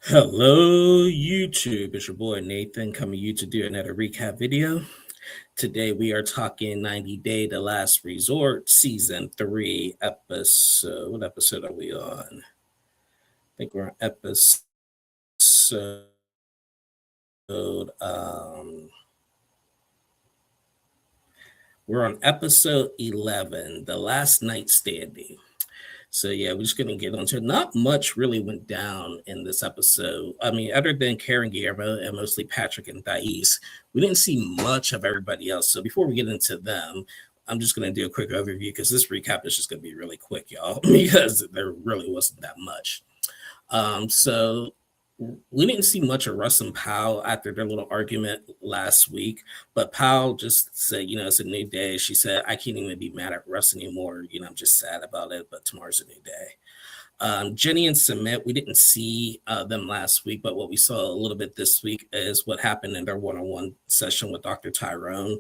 Hello, YouTube. It's your boy Nathan coming to you to do another recap video. Today we are talking 90 Day The Last Resort, Season 3, episode. What episode are we on? I think we're on episode. Um, we're on episode 11, The Last Night Standing. So yeah, we're just gonna get on to it. Not much really went down in this episode. I mean, other than Karen Guillermo and mostly Patrick and Thais, we didn't see much of everybody else. So before we get into them, I'm just gonna do a quick overview because this recap is just gonna be really quick, y'all, because there really wasn't that much. So we didn't see much of Russ and Powell after their little argument last week, but Powell just said, it's a new day. She said, I can't even be mad at Russ anymore. I'm just sad about it, but tomorrow's a new day. Jenny and Submit, we didn't see them last week, but what we saw a little bit this week is what happened in their one-on-one session with Dr. Tyrone.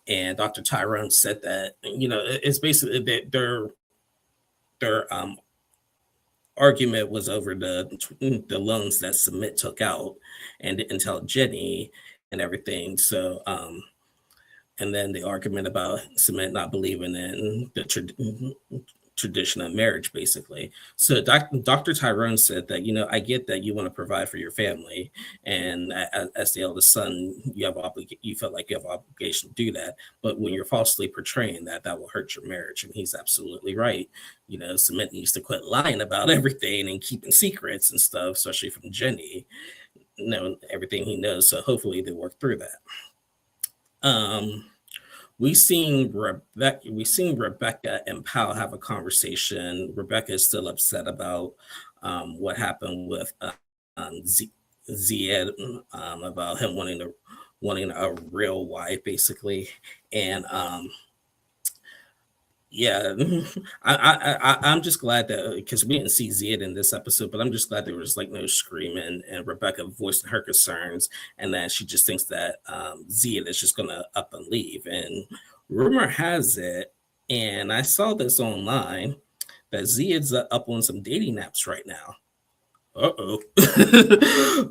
And Dr. Tyrone said that, it's basically that their argument was over the loans that Submit took out and didn't tell Jenny and everything. So and then the argument about Submit not believing in the tradition of marriage, basically. So Dr. Tyrone said that, I get that you want to provide for your family, and as the eldest son, you felt like you have obligation to do that. But when you're falsely portraying that, that will hurt your marriage, and he's absolutely right. Submit needs to quit lying about everything and keeping secrets and stuff, especially from Jenny, knowing everything he knows. So hopefully they work through that. We seen Rebecca and Powell have a conversation. Rebecca is still upset about what happened with Zied, about him wanting a real wife, basically, and yeah, I'm just glad that because we didn't see Zied in this episode, but I'm just glad there was like no screaming and Rebecca voicing her concerns, and that she just thinks that Zied is just gonna up and leave. And rumor has it, and I saw this online, that Zied's up on some dating apps right now. Uh-oh.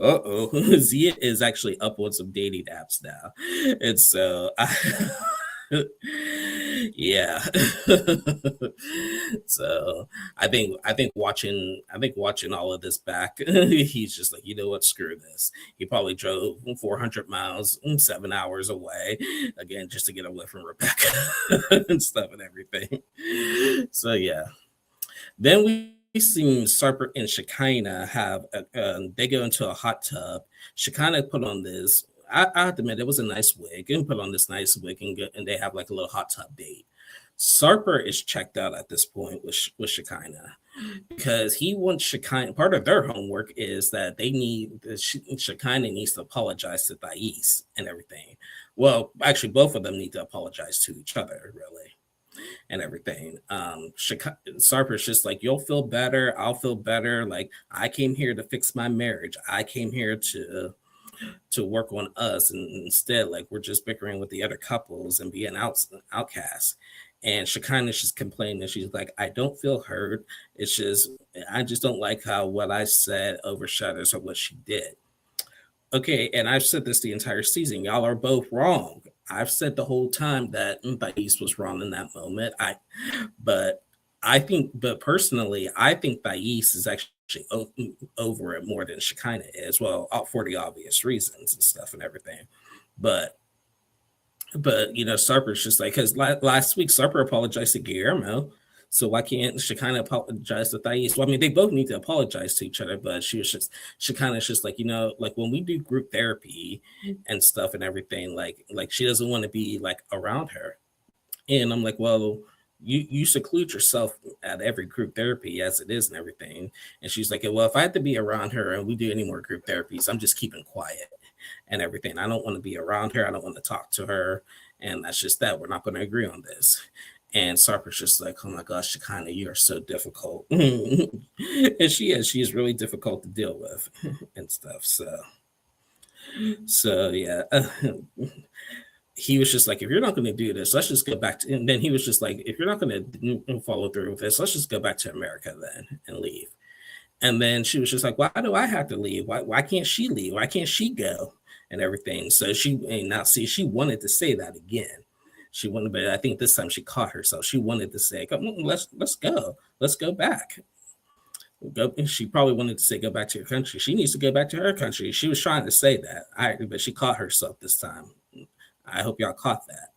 Uh-oh. Zied is actually up on some dating apps now. And so yeah. So I think watching all of this back, he's just like, you know what, screw this. He probably drove 400 miles, 7 hours away, again, just to get away from Rebecca and stuff and everything. So yeah. Then we seen Sarper and Shekinah have they go into a hot tub. Shekinah put on this. I have to admit, it was a nice wig, and put on this nice wig, and they have like a little hot tub date. Sarper is checked out at this point with Shekinah, because he wants Shekinah. Part of their homework is that Shekinah needs to apologize to Thais and everything. Well, actually, both of them need to apologize to each other, really, and everything. Sarper's just like, you'll feel better, I'll feel better. Like, I came here to fix my marriage. I came here to work on us, and instead, like, we're just bickering with the other couples and being outcasts. And Shekinah's just complaining. She's like, I don't feel hurt. It's just, I just don't like how what I said overshadows what she did. Okay, and I've said this the entire season. Y'all are both wrong. I've said the whole time that Thais was wrong in that moment. But but personally, I think Thais is actually over it more than Shekinah is. Well, for the obvious reasons and stuff and everything. But Sarper's just like, because last week Sarper apologized to Guillermo, so why can't Shekinah apologize to Thais? Well, I mean, they both need to apologize to each other, but Shekinah's just like, like when we do group therapy and stuff and everything, like she doesn't want to be like around her. And I'm like, well, you seclude yourself at every group therapy as it is and everything. And she's like, well, if I had to be around her and we do any more group therapies, I'm just keeping quiet and everything. I don't want to be around her. I don't want to talk to her. And that's just that. We're not going to agree on this. And Sarper's just like, oh my gosh, Shekinah, you are so difficult. And she is. She is really difficult to deal with and stuff. So yeah. He was just like, if you're not going to do this, let's just go back to. And then he was just like, if you're not going to follow through with this, let's just go back to America then and leave. And then she was just like, why do I have to leave? Why can't she leave? Why can't she go? And everything. So and now see, she wanted to say that again. She wanted, but I think this time she caught herself. She wanted to say, come on, let's go. Let's go back. Go, she probably wanted to say, go back to your country. She needs to go back to her country. She was trying to say that. But she caught herself this time. I hope y'all caught that.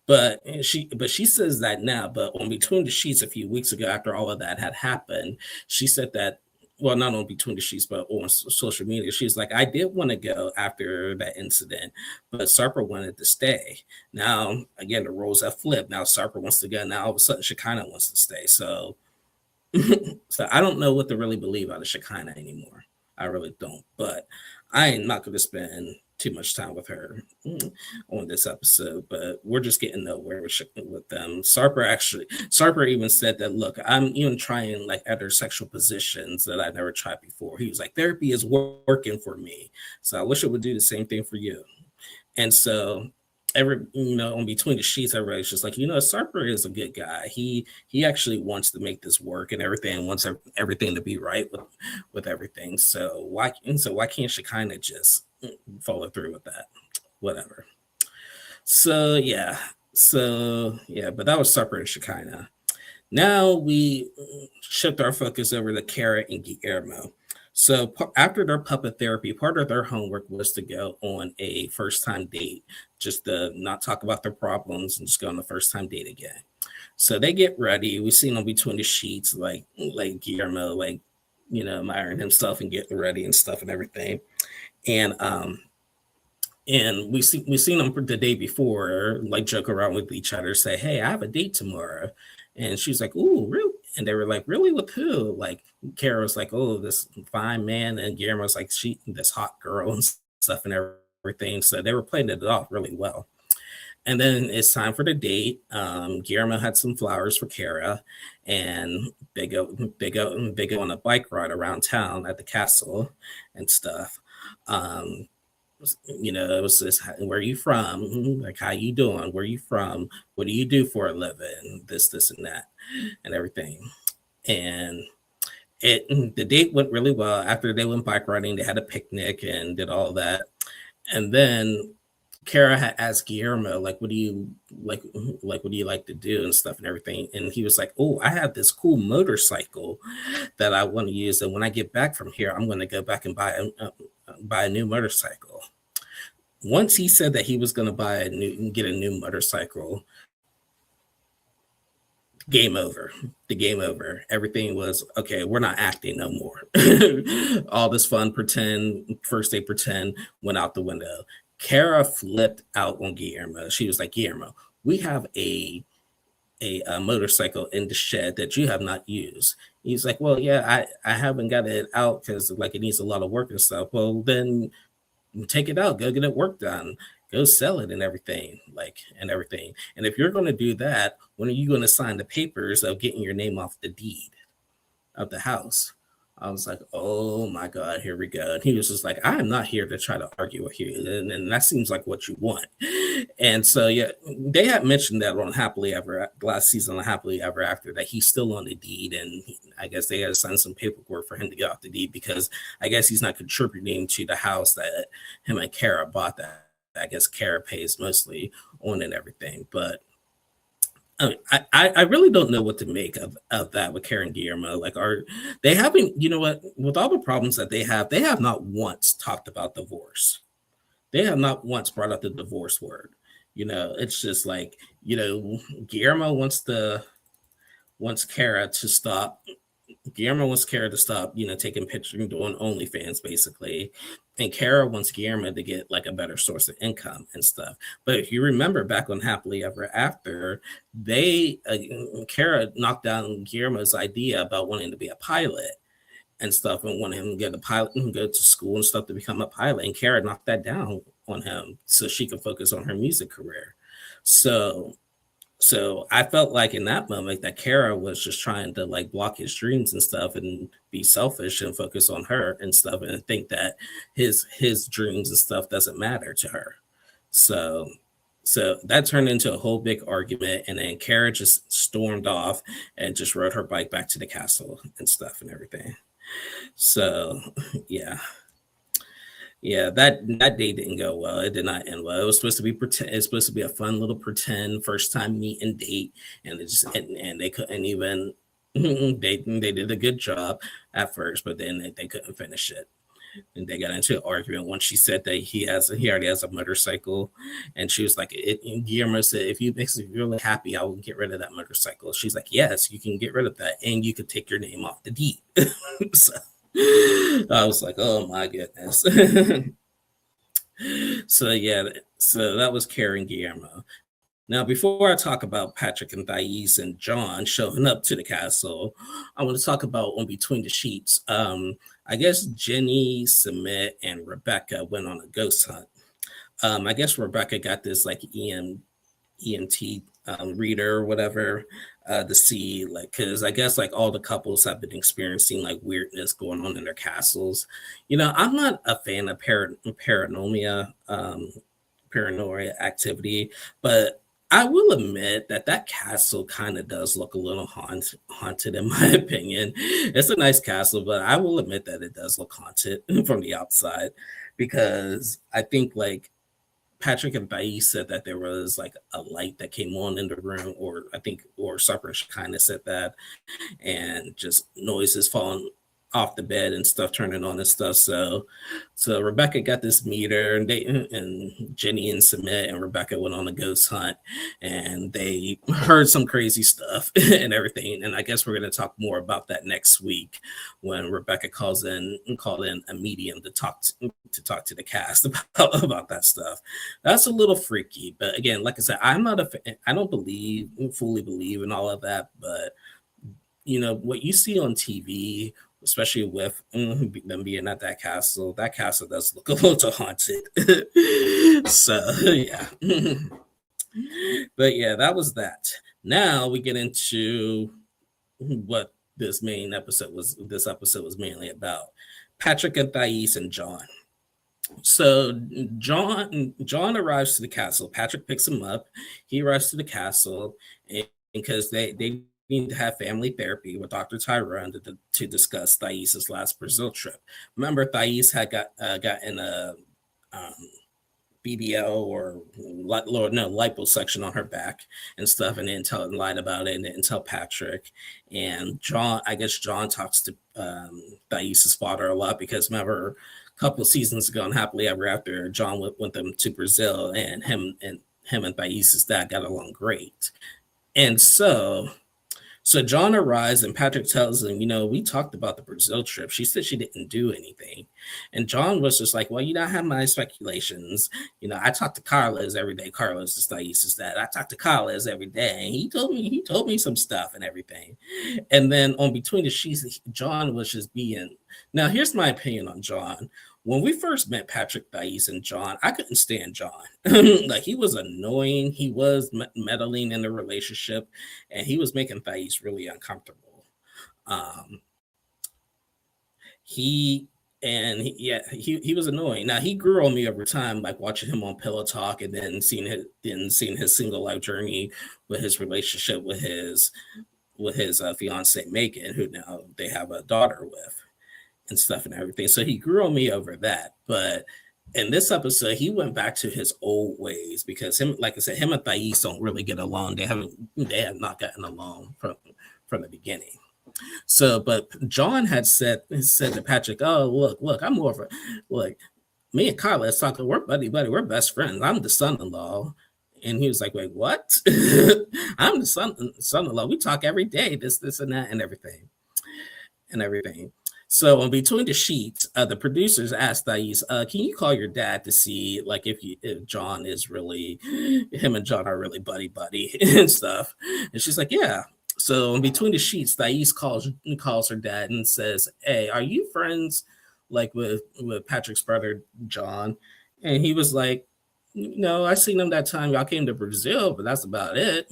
But she says that now. But on Between the Sheets a few weeks ago, after all of that had happened, she said that, well, not on Between the Sheets, but on social media, she's like, I did want to go after that incident, but Sarper wanted to stay. Now, again, the roles have flipped. Now Sarper wants to go. Now all of a sudden, Shekinah wants to stay. So, so I don't know what to really believe out of Shekinah anymore. I really don't. But I ain't not going to spend too much time with her on this episode, but we're just getting nowhere with them. Sarper even said that, look, I'm even trying like other sexual positions that I never tried before. He was like, therapy is working for me. So I wish it would do the same thing for you. And so on Between the Sheets, everybody's just like, Sarper is a good guy. He actually wants to make this work and everything, wants everything to be right with everything. So why can't Shekinah just follow through with that? Whatever. So yeah, but that was Sarper and Shekinah. Now we shift our focus over to Kara and Guillermo. So after their puppet therapy, part of their homework was to go on a first time date, just to not talk about their problems and just go on a first time date again. So they get ready. We've seen them Between the Sheets, like Guillermo, like, admiring himself and getting ready and stuff and everything. And we seen them the day before, like joke around with each other, say, hey, I have a date tomorrow. And she's like, ooh, really? And they were like, really, with who? Like Kara was like, oh, this fine man. And Guillermo's like, this hot girl and stuff and everything. So they were playing it off really well. And then it's time for the date. Guillermo had some flowers for Kara, and they go on a bike ride around town at the castle and stuff. It was this, where are you from? Like, how you doing? Where are you from? What do you do for a living? This, and that, and everything. And the date went really well. After they went bike riding, they had a picnic and did all that. And then Kara had asked Guillermo, like, what do you like? What do you like to do and stuff and everything? And he was like, oh, I have this cool motorcycle that I want to use. And when I get back from here, I'm going to go back and buy a new motorcycle. Once he said that he was going to get a new motorcycle, game over. The game over. Everything was okay. We're not acting no more. All this fun first day pretend went out the window. Kara flipped out on Guillermo. She was like, Guillermo, we have a motorcycle in the shed that you have not used. He's like, well, yeah, I haven't got it out because like it needs a lot of work and stuff. Well, then take it out, go get it work done, go sell it and everything. And if you're going to do that, when are you going to sign the papers of getting your name off the deed of the house? I was like, oh my God, here we go. And he was just like, I am not here to try to argue with you. And that seems like what you want. And so, yeah, they had mentioned that on last season on Happily Ever After, that he's still on the deed. And I guess they had to sign some paperwork for him to get off the deed because I guess he's not contributing to the house that him and Kara bought that I guess Kara pays mostly on and everything. But I really don't know what to make of that with Kara and Guillermo. Like, they haven't, with all the problems that they have not once talked about divorce. They have not once brought up the divorce word. It's just like, Guillermo wants Kara to stop. Guillermo wants Kara to stop, taking pictures and doing OnlyFans, basically. And Kara wants Guillermo to get like a better source of income and stuff. But if you remember back on Happily Ever After, Kara knocked down Guillermo's idea about wanting to be a pilot and stuff and wanted him to get a pilot and go to school and stuff to become a pilot. And Kara knocked that down on him so she could focus on her music career. So I felt like in that moment that Kara was just trying to like block his dreams and stuff and be selfish and focus on her and stuff and think that his dreams and stuff doesn't matter to her. So that turned into a whole big argument, and then Kara just stormed off and just rode her bike back to the castle and stuff and everything. So yeah. Yeah, that day didn't go well. It did not end well. It was supposed to be pretend. It's supposed to be a fun little pretend first time meet and date, and it just and they couldn't even. They did a good job at first, but then they couldn't finish it, and they got into an argument once she said that he already has a motorcycle, and she was like, Guillermo said, if you makes me really happy, I will get rid of that motorcycle. She's like, yes, you can get rid of that, and you could take your name off the deed. So I was like, oh my goodness. So yeah, so that was Karen Guillermo. Now, before I talk about Patrick and Thais and John showing up to the castle, I want to talk about on Between the Sheets. I guess Jenny, Submit, and Rebecca went on a ghost hunt. I guess Rebecca got this like EMT reader or whatever to see, like, because I guess like all the couples have been experiencing like weirdness going on in their castles. I'm not a fan of paranoia activity, but I will admit that castle kind of does look a little haunted, in my opinion. It's a nice castle, but I will admit that it does look haunted from the outside, because I think like Patrick and Thais said that there was like a light that came on in the room, or Supper kind of said that, and just noises falling off the bed and stuff turning on and stuff. So Rebecca got this meter, and Jenny and Submit and Rebecca went on a ghost hunt, and they heard some crazy stuff and everything. And I guess we're going to talk more about that next week when Rebecca called in a medium to talk to the cast about that stuff. That's a little freaky, but again, like I said, I don't fully believe in all of that, but what you see on TV, especially with them being at that castle does look a little haunted. So yeah. But yeah, that was that. Now we get into what this episode was mainly about: Patrick and Thais and John. So John arrives to the castle. Patrick picks him up. He arrives to the castle, and because they need to have family therapy with Dr. Tyrone to discuss Thais's last Brazil trip. Remember, Thais had gotten a BBL or liposuction on her back and stuff, and then lied about it and didn't tell Patrick. And I guess John talks to Thais's father a lot, because remember, a couple of seasons ago, and Happily Ever After, John went them to Brazil, and him and Thais's dad got along great. And so John arrives, and Patrick tells him, we talked about the Brazil trip. She said she didn't do anything. And John was just like, well, I have my speculations. I talk to Carlos every day. Carlos is Thais's dad. I talk to Carlos every day. And he told me some stuff and everything. And then on Between the Sheets, John was just being. Now, here's my opinion on John. When we first met Patrick, Thais, and John, I couldn't stand John. Like, he was annoying. He was meddling in the relationship, and he was making Thais really uncomfortable. He was annoying. Now, he grew on me over time, like watching him on Pillow Talk, and then seeing his single life journey with his relationship with his fiance Megan, who now they have a daughter with, and stuff and everything. So he grew on me over that. But in this episode, he went back to his old ways, because him and Thais don't really get along. They have not gotten along from the beginning. So, but John had said to Patrick, "Oh, look, I'm more of a like me and Carla. Let's talk. We're buddy, we're best friends. I'm the son-in-law." And he was like, "Wait, what? I'm the son-in-law. We talk every day. This and that and everything." So on Between the Sheets, the producers asked Thais, "Can you call your dad to see like if John is really him and John are really buddy and stuff?" And she's like, "Yeah." So in Between the Sheets, Thais calls her dad and says, "Hey, are you friends like with Patrick's brother John?" And he was like, "No, I seen him that time y'all came to Brazil, but that's about it."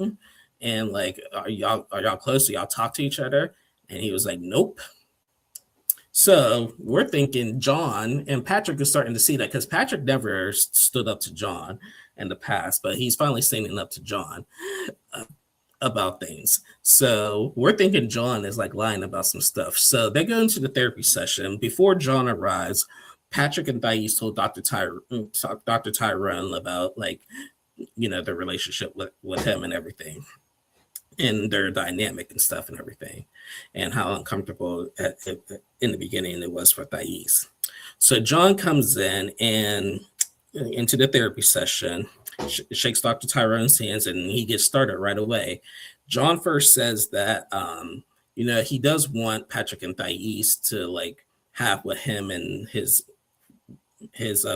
And like, are y'all close? Do y'all talk to each other? And he was like, "Nope." So we're thinking John and Patrick is starting to see that, because Patrick never stood up to John in the past, but he's finally standing up to John. about things. So we're thinking John is like lying about some stuff. So they go into the therapy session. Before John arrives, Patrick and Thais told Dr. Tyrone about like, their relationship with him and everything, and their dynamic and stuff and everything, and how uncomfortable in the beginning it was for Thais. So John comes in and into the therapy session, shakes Dr. Tyrone's hands, and he gets started right away. John first says that he does want Patrick and Thais to like have what him and his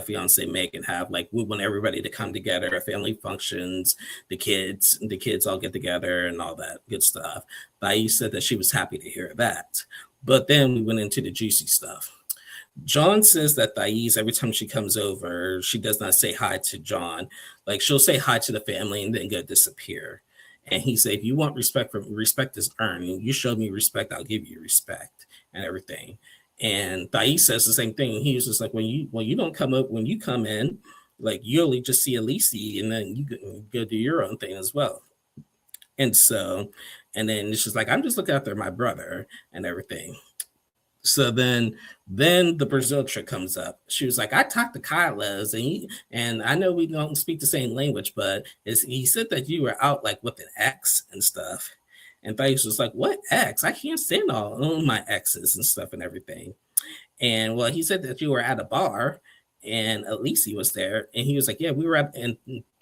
fiance Megan have. Like, we want everybody to come together, family functions, the kids all get together and all that good stuff. Thais said that she was happy to hear that. But then we went into the juicy stuff. John says that Thais, every time she comes over, she does not say hi to John. Like, she'll say hi to the family and then go disappear. And he said, if you want respect, respect is earned. You show me respect, I'll give you respect and everything. And Thais says the same thing. He was just like, when you don't come up, when you come in, like, you only just see Alicia and then you go do your own thing as well. And then she's like, I'm just looking after my brother and everything. So then the Brazil trip comes up. She was like, I talked to Carlos, and I know we don't speak the same language, but he said that you were out like with an ex and stuff. And Thais was like, what ex? I can't stand all my exes and stuff and everything. And well, he said that you were at a bar and Alicia was there. And he was like, yeah, we were at, and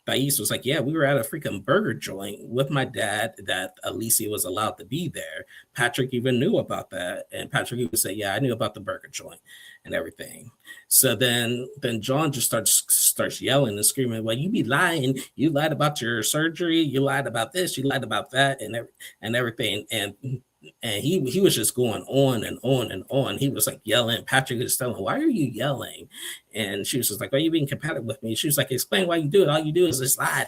Thais was like, yeah, we were at a freaking burger joint with my dad that Alicia was allowed to be there. Patrick even knew about that. And Patrick even said, yeah, I knew about the burger joint and everything. So then John just starts yelling and screaming, well, you be lying. You lied about your surgery. You lied about this. You lied about that and everything. And he was just going on and on and on. He was like yelling. Patrick was telling him, why are you yelling? And she was just like, are you being competitive with me? She was like, explain why you do it. All you do is just lie.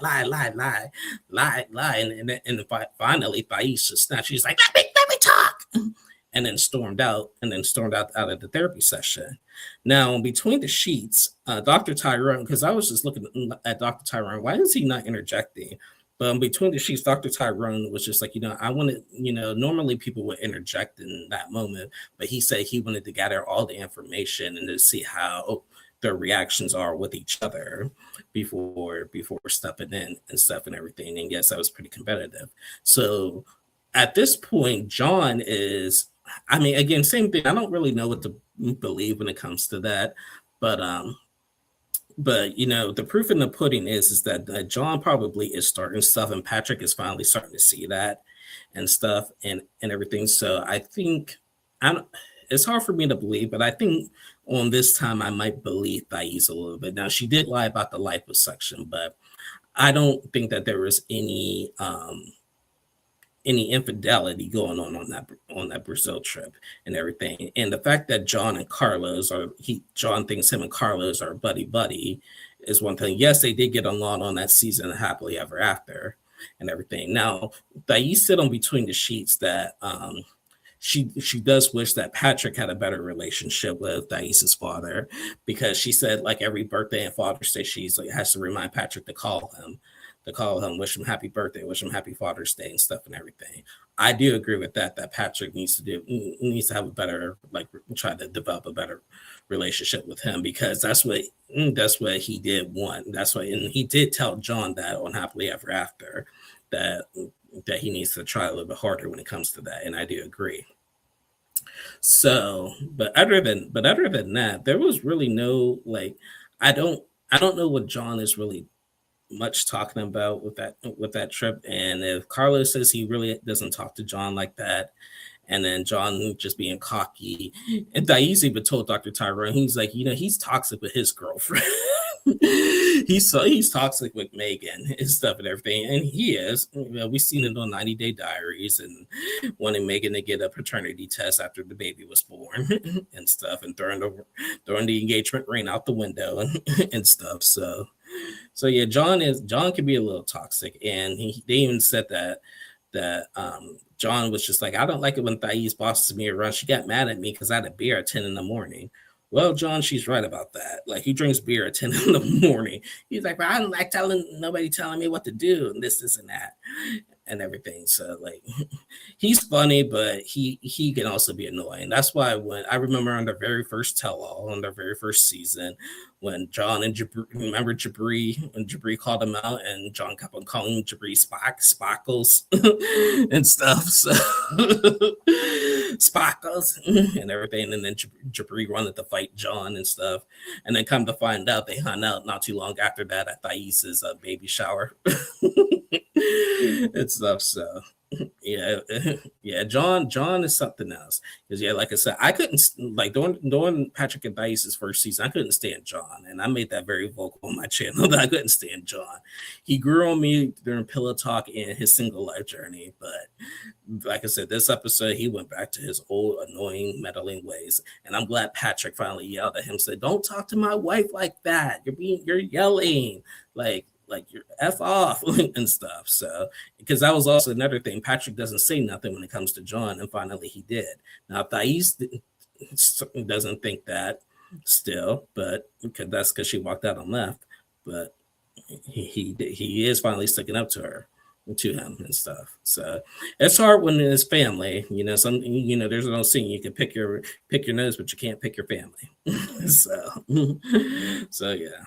And finally, Thais just snapped. She's like, let me talk. And then stormed out out of the therapy session. Now, between the sheets, Dr. Tyrone, because I was just looking at Dr. Tyrone, why is he not interjecting? But between the sheets, Dr. Tyrone was just like, I wanted, normally people would interject in that moment, but he said he wanted to gather all the information and to see how their reactions are with each other before stepping in and stuff and everything. And yes, that was pretty competitive. So at this point, John is, again, same thing. I don't really know what to believe when it comes to that, but the proof in the pudding is that John probably is starting stuff, and Patrick is finally starting to see that and stuff and everything. So I think it's hard for me to believe, but I think on this time I might believe Thais a little bit. Now, she did lie about the liposuction, but I don't think that there was any infidelity going on that Brazil trip and everything. And the fact that John thinks him and Carlos are buddy is one thing. Yes, they did get along on that season of Happily Ever After and everything. Now, Thais said on Between the Sheets that she does wish that Patrick had a better relationship with Thais's father, because she said like every birthday and Father's Day, she's like has to remind Patrick to call him, wish him happy birthday, wish him happy Father's Day and stuff and everything. I do agree with that Patrick needs to have a better, like, try to develop a better relationship with him, because that's what he did want. That's why, and he did tell John that on Happily Ever After that he needs to try a little bit harder when it comes to that, and I do agree. So, but other than that, there was really no, like, I don't know what John is really much talking about with that trip. And if Carlos says he really doesn't talk to John like that, and then John just being cocky, and Thais even told Dr. Tyrone, he's like, he's toxic with his girlfriend. he's toxic with Megan and stuff and everything, and he is. We've seen it on 90 Day Diaries and wanting Megan to get a paternity test after the baby was born and stuff, and throwing the engagement ring out the window and stuff. So yeah, John can be a little toxic, and they even said that John was just like, I don't like it when Thais bosses me around. She got mad at me because I had a beer at 10 in the morning. Well, John, she's right about that. Like, he drinks beer at 10 in the morning. He's like, well, I don't like nobody telling me what to do and this and that and everything. So like he's funny, but he can also be annoying. That's why when I remember on the very first tell all on the very first season, when John and Jabri, remember Jabri, when Jabri called him out and John kept on calling Jabri Spockles and stuff. So Spockles and everything. And then Jabri wanted to fight John and stuff. And then come to find out, they hung out not too long after that at Thais's baby shower and stuff. So yeah, yeah. John is something else because yeah, like I said, I couldn't like during Patrick and Dice's first season, I couldn't stand John, and I made that very vocal on my channel that I couldn't stand John. He grew on me during Pillow Talk and his single life journey, but like I said, this episode he went back to his old annoying meddling ways, and I'm glad Patrick finally yelled at him, said, "Don't talk to my wife like that. You're yelling like you're f off and stuff." So because that was also another thing, Patrick doesn't say nothing when it comes to John, and finally he did. Now Thais doesn't think that still, but that's because she walked out and left. But he is finally sticking up to him and stuff. So it's hard when it's family. There's no saying you can pick your nose, but you can't pick your family. so yeah.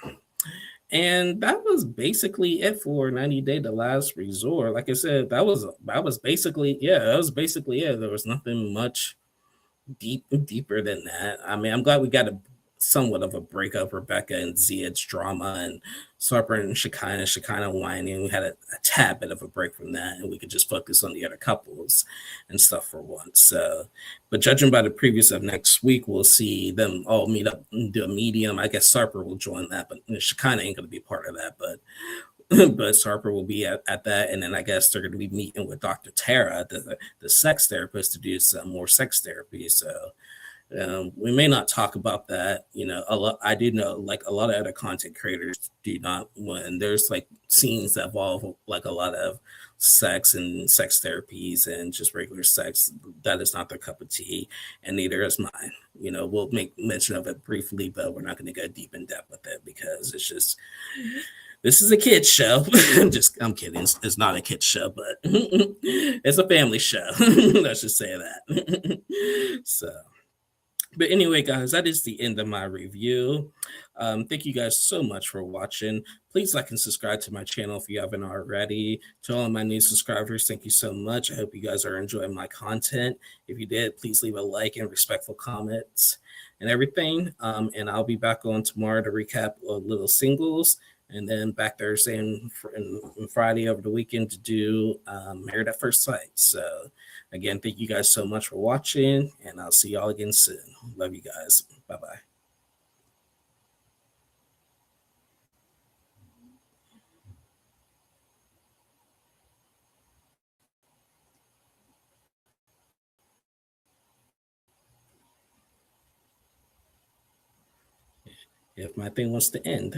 And that was basically it for 90 Day The Last Resort. Like I said, that was basically it. There was nothing much deeper than that. I mean, I'm glad we got a somewhat of a breakup. Rebecca and Ziad's drama, and Sarper and Shekinah whining. We had a tad bit of a break from that, and we could just focus on the other couples and stuff for once. So, but judging by the previews of next week, we'll see them all meet up and do a medium. I guess Sarper will join that, but Shekinah ain't going to be part of that. But Sarper will be at that, and then I guess they're going to be meeting with Dr. Tara, the sex therapist, to do some more sex therapy. So we may not talk about that. I do know like a lot of other content creators do not. When there's like scenes that involve like a lot of sex and sex therapies and just regular sex, that is not their cup of tea, and neither is mine. We'll make mention of it briefly, but we're not going to go deep in depth with it because it's just. This is a kid's show. I'm kidding. It's not a kid's show, but it's a family show. Let's just say that. So, but anyway, guys, that is the end of my review. Thank you guys so much for watching. Please like and subscribe to my channel if you haven't already. To all of my new subscribers, thank you so much. I hope you guys are enjoying my content. If you did, please leave a like and respectful comments and everything. And I'll be back on tomorrow to recap little singles. And then back Thursday and Friday over the weekend to do Married at First Sight. So again, thank you guys so much for watching, and I'll see y'all again soon. Love you guys. Bye-bye. If my thing wants to end.